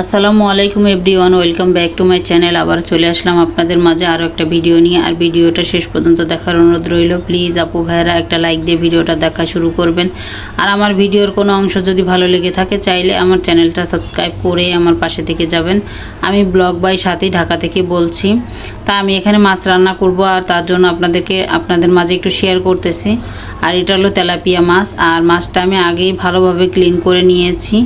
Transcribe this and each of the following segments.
আসসালামু আলাইকুম everyone, welcome back to my channel. আবার চলে আসলাম আপনাদের মাঝে আরও একটা ভিডিও নিয়ে। আর ভিডিওটা শেষ পর্যন্ত দেখার অনুরোধ রইল। প্লিজ আপু ভাইয়েরা একটা লাইক দিয়ে ভিডিওটা দেখা শুরু করবেন। আর আমার ভিডিওর কোনো অংশ যদি ভালো লেগে থাকে চাইলে আমার চ্যানেলটা সাবস্ক্রাইব করে আমার পাশে থেকে যাবেন। আমি ব্লগ বাই সাথী ঢাকা থেকে বলছি। তা আমি এখানে মাছ রান্না করব, আর তার জন্য আপনাদের মাঝে একটু শেয়ার করতেছি। আর এটা হলো তেলাপিয়া মাছ। আর মাছটা আমি আগেই ভালোভাবে ক্লিন করে নিয়েছি,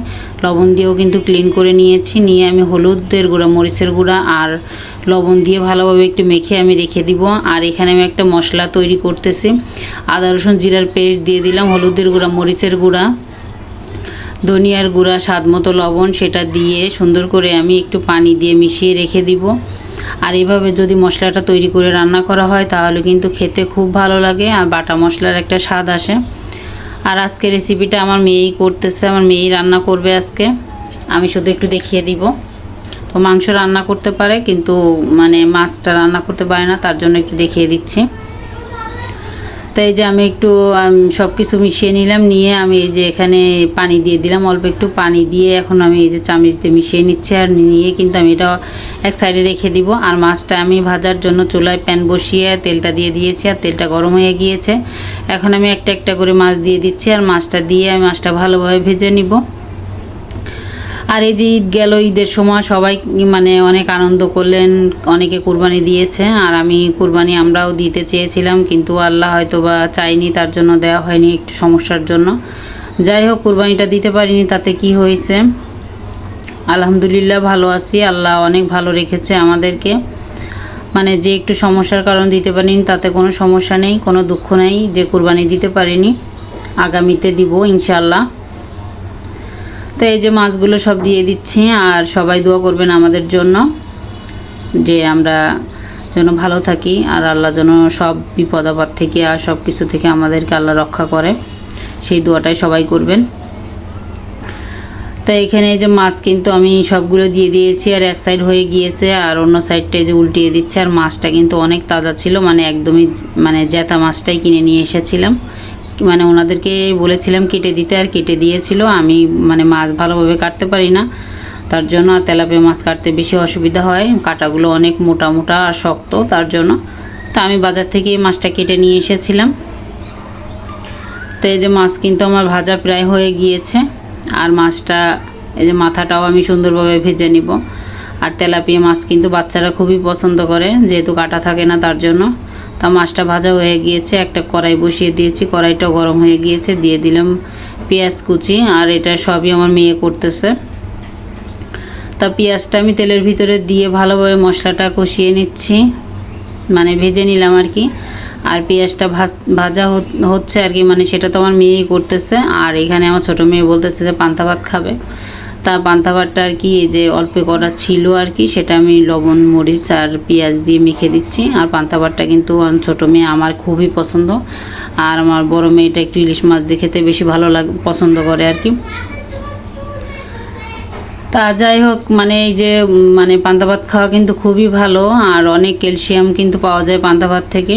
লবণ দিয়েও কিন্তু ক্লিন করে নিয়েছি। নিয়ে আমি হলুদের গুঁড়া, মরিচের গুঁড়া আর লবণ দিয়ে ভালোভাবে একটু মেখে আমি রেখে দিব। আর এখানে আমি একটা মশলা তৈরি করতেছি। আদা রসুন জিরার পেস্ট দিয়ে দিলাম, হলুদের গুঁড়া, মরিচের গুঁড়া, ধনিয়ার গুঁড়া, স্বাদ মতো লবণ, সেটা দিয়ে সুন্দর করে আমি একটু পানি দিয়ে মিশিয়ে রেখে দিব। আর এইভাবে যদি মশলাটা তৈরি করে রান্না করা হয় তাহলে কিন্তু খেতে খুব ভালো লাগে, আর বাটা মশলার একটা স্বাদ আসে। আর আজকে রেসিপিটা আমার মেয়েই করতেছে, আমার মেয়েই রান্না করবে আজকে। আমি শুধু একটু দেখিয়ে দিব। তো মাংস রান্না করতে পারে কিন্তু মাছটা রান্না করতে পারে না, তার জন্য একটু দেখিয়ে দিচ্ছি। তাই যে আমি একটু সব কিছু মিশিয়ে নিলাম, নিয়ে আমি এই যে এখানে পানি দিয়ে দিলাম, অল্প একটু পানি দিয়ে এখন আমি এই যে চামচ দিয়ে মিশিয়ে নিচ্ছি। আর নিয়ে কিন্তু আমি এটা এক সাইডে রেখে দিব। আর মাছটা আমি ভাজার জন্য চুলায় প্যান বসিয়ে তেলটা দিয়ে দিয়েছি, আর তেলটা গরম হয়ে গিয়েছে। এখন আমি একটা একটা করে মাছ দিয়ে দিচ্ছি, আর মাছটা দিয়ে আমি মাছটা ভালোভাবে ভেজে নিব। আর এই যে ঈদ গেল, ঈদের সময় সবাই অনেক আনন্দ করলেন, অনেকে কুরবানি দিয়েছে। আর আমি কুরবানি আমরাও দিতে চেয়েছিলাম, কিন্তু আল্লাহ হয়তো বা চাইনি, তার জন্য দেওয়া হয়নি একটু সমস্যার জন্য। যাই হোক, কুরবানিটা দিতে পারিনি, তাতে কি হয়েছে, আলহামদুলিল্লাহ ভালো আছি। আল্লাহ অনেক ভালো রেখেছে আমাদেরকে। যে একটু সমস্যার কারণ দিতে পারিনি তাতে কোনো সমস্যা নেই, কোনো দুঃখ নেই যে কুরবানি দিতে পারিনি। আগামীতে দিব ইনশাআল্লাহ। তো এই যে মাছগুলো সব দিয়ে দিচ্ছি। আর সবাই দোয়া করবেন আমাদের জন্য, যে আমরা যেন ভালো থাকি, আর আল্লাহ যেন সব বিপদ আপদ থেকে আর সব কিছু থেকে আমাদেরকে আল্লাহ রক্ষা করে, সেই দোয়াটাই সবাই করবেন। তো এখানে এই যে মাছ কিন্তু আমি সবগুলো দিয়ে দিয়েছি, আর এক সাইড হয়ে গিয়েছে, আর অন্য সাইডটা এই যে উল্টিয়ে দিচ্ছে। আর মাছটা কিন্তু অনেক তাজা ছিল, একদমই জ্যাতা মাছটাই কিনে নিয়ে এসেছিলাম। ওনাদেরকে বলেছিলাম কেটে দিতে, আর কেটে দিয়েছিল। আমি মাছ ভালোভাবে কাটতে পারি না, তার জন্য। আর তেলাপিয়া মাছ কাটতে বেশি অসুবিধা হয়, কাঁটাগুলো অনেক মোটা মোটা আর শক্ত, তার জন্য। তো আমি বাজার থেকে এই মাছটা কেটে নিয়ে এসেছিলাম। তো এই যে মাছ কিন্তু আমার ভাজা প্রায় হয়ে গিয়েছে। আর মাছটা এই যে মাথাটাও আমি সুন্দরভাবে ভেজে নিব। আর তেলাপিয়া মাছ কিন্তু বাচ্চারা খুবই পছন্দ করে, যেহেতু কাটা থাকে না, তার জন্য। তা মাছটা ভাজা হয়ে গিয়েছে, একটা কড়াই বসিয়ে দিয়েছি, কড়াইটাও গরম হয়ে গিয়েছে, দিয়ে দিলাম পেঁয়াজ কুচি। আর এটা সবই আমার মেয়ে করতেছে। তা পেঁয়াজটা আমি তেলের ভিতরে দিয়ে ভালোভাবে মশলাটা কষিয়ে নিচ্ছি, ভেজে নিলাম আর কি। আর পেঁয়াজটা ভাজা হচ্ছে আর কি, সেটা তো আমার মেয়েই করতেছে। আর এখানে আমার ছোটো মেয়ে বলতেছে যে পান্তা ভাত খাবে। তা পান্তা ভাতটা আর কি এই যে অল্প করা ছিল আর কি, সেটা আমি লবণ, মরিচ আর পেঁয়াজ দিয়ে মেখে দিচ্ছি। আর পান্তা ভাতটা কিন্তু ছোটো মেয়ে আমার খুবই পছন্দ। আর আমার বড় মেয়েটা একটু ইলিশ মাছ দিয়ে খেতে বেশি ভালো পছন্দ করে আর কি। তা যাই হোক, এই যে পান্তা ভাত খাওয়া কিন্তু খুবই ভালো, আর অনেক ক্যালসিয়াম কিন্তু পাওয়া যায় পান্তা ভাত থেকে।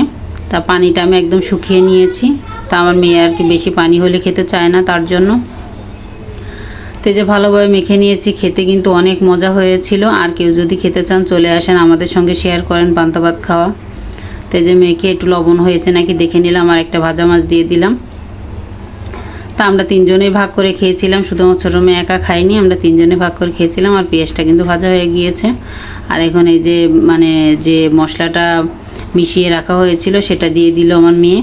তা পানিটা আমি একদম শুকিয়ে নিয়েছি। তা আমার মেয়ে আর কি বেশি পানি হলে খেতে চায় না, তার জন্য। তো যে ভালোভাবে মেখে নিয়েছি, খেতে কিন্তু অনেক মজা হয়েছিল। আর কেউ যদি খেতে চান চলে আসেন, আমাদের সঙ্গে শেয়ার করেন পান্তা ভাত খাওয়া। তো যে মেখে একটু লবণ হয়েছে নাকি দেখে নিলাম, আর একটা ভাজা মাছ দিয়ে দিলাম। তা আমরা তিনজনেই ভাগ করে খেয়েছিলাম, শুধু আমার ছোটো মেয়ে একা খাইনি, আমরা তিনজনে ভাগ করে খেয়েছিলাম। আর পেঁয়াজটা কিন্তু ভাজা হয়ে গিয়েছে। আর এখন এই যে যে মশলাটা মিশিয়ে রাখা হয়েছিল সেটা দিয়ে দিল আমার মেয়ে।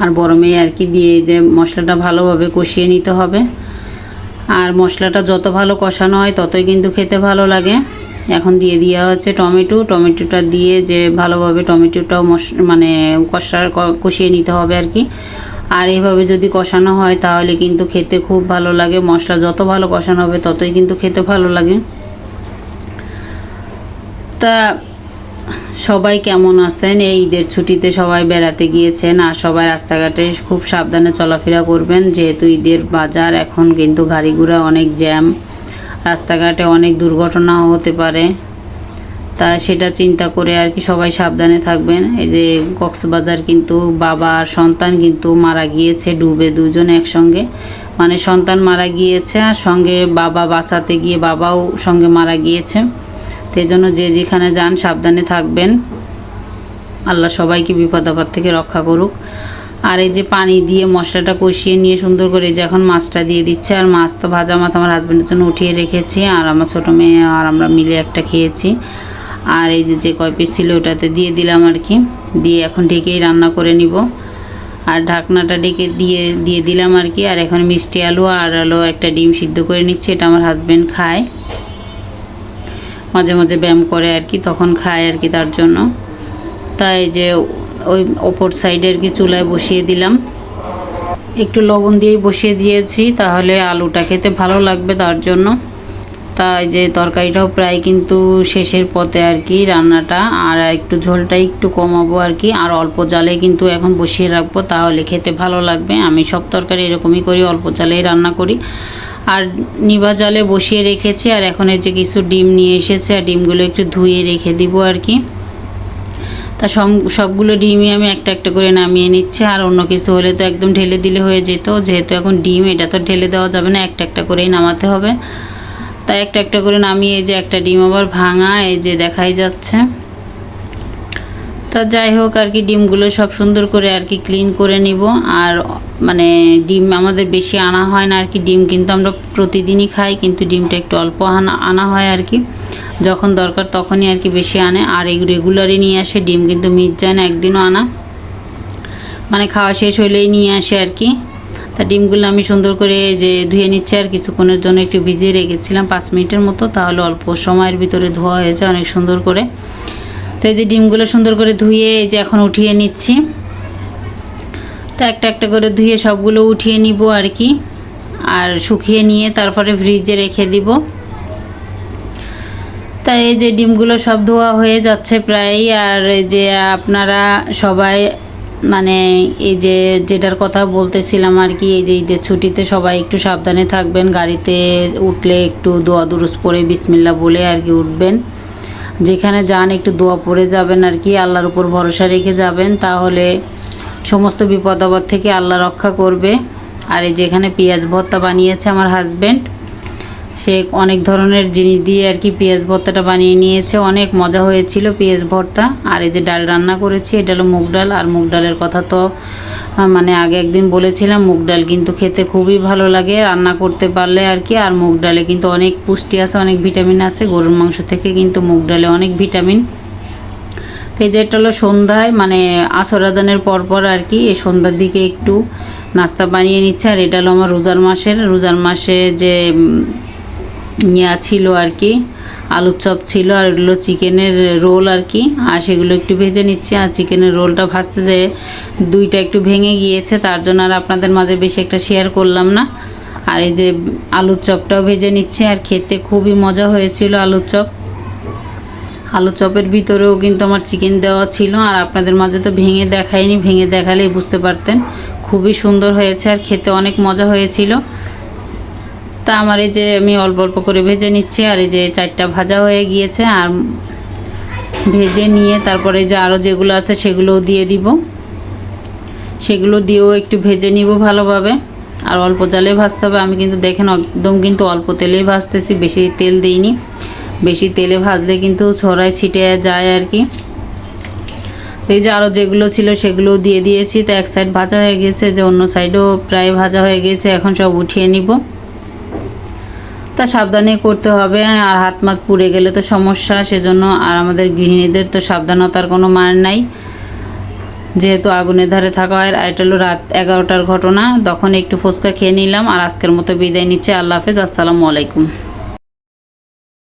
আর বড় মেয়ে আর কি দিয়ে যে মশলাটা ভালোভাবে কষিয়ে নিতে হবে। আর মশলাটা যত ভালো কষানো হয় ততই কিন্তু খেতে ভালো লাগে। এখন দিয়ে দেওয়া হচ্ছে টমেটোটা দিয়ে যে ভালোভাবে টমেটোটাও কষিয়ে নিতে হবে আর কি। আর এইভাবে যদি কষানো হয় তাহলে কিন্তু খেতে খুব ভালো লাগে। মশলা যত ভালো কষানো হবে ততই কিন্তু খেতে ভালো লাগে। তা সবাই কেমন আছেন? এই ঈদের ছুটিতে সবাই বেড়াতে গিয়েছেন, আর সবাই রাস্তাঘাটে খুব সাবধানে চলাফেরা করবেন, যেহেতু ঈদের বাজার। এখন কিন্তু গাড়ি ঘোড়া অনেক জ্যাম, রাস্তাঘাটে অনেক দুর্ঘটনাও হতে পারে। তা সেটা চিন্তা করে আর কি সবাই সাবধানে থাকবেন। এই যে কক্সবাজার কিন্তু বাবা আর সন্তান কিন্তু মারা গিয়েছে ডুবে, দুজন একসঙ্গে। মানে সন্তান মারা গিয়েছে, আর সঙ্গে বাবা বাঁচাতে গিয়ে বাবাও সঙ্গে মারা গিয়েছে। তো এই জন্য যে যেখানে যান সাবধানে থাকবেন। আল্লাহ সবাইকে বিপদ আপদ থেকে রক্ষা করুক। আর এই যে পানি দিয়ে মশলাটা কষিয়ে নিয়ে সুন্দর করে যে এখন মাছটা দিয়ে দিচ্ছে। আর মাছ তো ভাজা মাছ আমার হাজব্যান্ডের জন্য উঠিয়ে রেখেছি, আর আমার ছোটো মেয়ে আর আমরা মিলে একটা খেয়েছি। আর এই যে কয় পিস ছিল ওটাতে দিয়ে দিলাম আর কি, দিয়ে এখন ঢেকেই রান্না করে নিব। আর ঢাকনাটা ঢেকে দিয়ে দিলাম আর কি। আর এখন মিষ্টি আলু আর একটা ডিম সিদ্ধ করে নিচ্ছি। এটা আমার হাজব্যান্ড খায়, মাঝে মাঝে ব্যায়াম করে আর কি, তখন খায় আর কি, তার জন্য। তাই যে ওই ওপর সাইডে আর কি চুলায় বসিয়ে দিলাম, একটু লবণ দিয়েই বসিয়ে দিয়েছি, তাহলে আলুটা খেতে ভালো লাগবে তার জন্য। তাই যে তরকারিটাও প্রায় কিন্তু শেষের পথে আর কি রান্নাটা, আর একটু ঝোলটা একটু কমাবো আর কি, আর অল্প জালে কিন্তু এখন বসিয়ে রাখবো, তাহলে খেতে ভালো লাগবে। আমি সব তরকারি এরকমই করি, অল্প জালেই রান্না করি। আর নিভা জালে বসিয়ে রেখেছি। আর এখন এই যে কিছু ডিম নিয়ে এসেছে, আর ডিমগুলো একটু ধুয়ে রেখে দিব আর কি। তা সবগুলো ডিমই আমি একটা একটা করে নামিয়ে নিচ্ছি। আর অন্য কিছু হলে তো একদম ঢেলে দিলে হয়ে যেত, যেহেতু এখন ডিম এটা তো ঢেলে দেওয়া যাবে না, একটা একটা করেই নামাতে হবে। তাই একটা একটা করে নামিয়ে যে একটা ডিম আবার ভাঙা এই যে দেখাই যাচ্ছে। তা যাই হোক আর কি, ডিমগুলো সব সুন্দর করে আর কি ক্লিন করে নিব। আর মানে ডিম আমাদের বেশি আনা হয় না আর কি, ডিম কিন্তু আমরা প্রতিদিনই খাই, কিন্তু ডিমটা একটু অল্প আনা হয় আর কি, যখন দরকার তখনই আর কি বেশি আনে। আর এই রেগুলারই নিয়ে আসে ডিম, কিন্তু মিট যায় না একদিনও আনা, মানে খাওয়া শেষ হলেই নিয়ে আসে আর কি। তা ডিমগুলো আমি সুন্দর করে যে ধুয়ে নিচ্ছি, আর কিছুক্ষণের জন্য একটু ভিজিয়ে রেখেছিলাম 5 মিনিটের মতো, তাহলে অল্প সময়ের ভিতরে ধোয়া হয়ে যায় অনেক সুন্দর করে। তো এই যে ডিমগুলো সুন্দর করে ধুয়ে এই যে এখন উঠিয়ে নিচ্ছি। তো একটা একটা করে ধুয়ে সবগুলো উঠিয়ে নিব আর কি, আর শুকিয়ে নিয়ে তারপরে ফ্রিজে রেখে দিব। তাই এই যে ডিমগুলো সব ধোয়া হয়ে যাচ্ছে প্রায়। আর এই যে আপনারা সবাই মানে এই যে যেটার কথা বলতেছিলাম আর কি, এই যে ঈদের ছুটিতে সবাই একটু সাবধানে থাকবেন, গাড়িতে উঠলে একটু দোয়া দুরুস পড়ে বিসমিল্লাহ বলে আর কি উঠবেন। যেখানে যান একটু দোয়া পড়ে যাবেন আর কি, আল্লাহর উপর ভরসা রেখে যাবেন, তাহলে সমস্ত বিপদ আপদ থেকে আল্লাহ রক্ষা করবে। আর এই যেখানে পেঁয়াজ ভর্তা বানিয়েছে আমার হাজব্যান্ড, সে অনেক ধরনের জিনিস দিয়ে আর কি পেঁয়াজ ভর্তাটা বানিয়ে নিয়েছে, অনেক মজা হয়েছিল পেঁয়াজ ভর্তা। আর এই যে ডাল রান্না করেছি, এটা হলো মুগ ডাল। আর মুগ ডালের কথা তো মানে আগে একদিন বলেছিলাম, মুগ ডাল কিন্তু খেতে খুবই ভালো লাগে রান্না করতে পারলে আর কি। আর মুগ ডালে কিন্তু অনেক পুষ্টি আছে, অনেক ভিটামিন আছে, গরুর মাংস থেকে কিন্তু মুগ ডালে অনেক ভিটামিন। তো এই যে এটা হলো সন্ধ্যায় মানে আসর আজানের পরপর আর কি, এই সন্ধ্যার দিকে একটু নাস্তা বানিয়ে নিচ্ছে। আর এটা হলো আমার রোজার মাসে যে ছিল আর কি, আলুর চপ ছিল, আর এগুলো চিকেনের রোল আর কি, আর সেগুলো একটু ভেজে নিচ্ছে। আর চিকেনের রোলটা ভাজতে যেয়ে দুইটা একটু ভেঙে গিয়েছে, তার জন্য আর আপনাদের মাঝে বেশি একটা শেয়ার করলাম না। আর এই যে আলুর চপটাও ভেজে নিচ্ছে, আর খেতে খুবই মজা হয়েছিল আলুর চপের ভিতরেও কিন্তু আমার চিকেন দেওয়া ছিল। আর আপনাদের মাঝে তো ভেঙে দেখাইনি, ভেঙে দেখালেই বুঝতে পারতেন, খুবই সুন্দর হয়েছে আর খেতে অনেক মজা হয়েছিল। তা আমার এই যে আমি অল্প অল্প করে ভেজে নিচ্ছি। আর এই যে 4টা ভাজা হয়ে গিয়েছে, আর ভেজে নিয়ে তারপরে যে আরও যেগুলো আছে সেগুলোও দিয়ে দিব, সেগুলো দিয়েও একটু ভেজে নিব ভালোভাবে। আর অল্প জালে ভাজতে হবে। আমি কিন্তু দেখেন একদম কিন্তু অল্প তেলেই ভাজতেছি, বেশি তেল দিইনি, বেশি তেলে ভাজলে কিন্তু ছড়ায় ছিটে যায় আর কি। এই যে আরও যেগুলো ছিল সেগুলোও দিয়ে দিয়েছি। তো এক সাইড ভাজা হয়ে গেছে, যে অন্য সাইডও প্রায় ভাজা হয়ে গেছে, এখন সব উঠিয়ে নিব। তা সাবধানে করতে হবে, আর হাত মাত পুড়ে গেলে তো সমস্যা, সেজন্য। আর আমাদের গৃহিণীদের তো সাবধানতার কোনো মান নাই, যেহেতু আগুনের ধারে থাকা হয়। আর এটা হলো রাত 11টার ঘটনা, তখন একটু ফুচকা খেয়ে নিলাম। আর আজকের মতো বিদায় নিচ্ছে, আল্লাহ হাফেজ, আসসালামু আলাইকুম।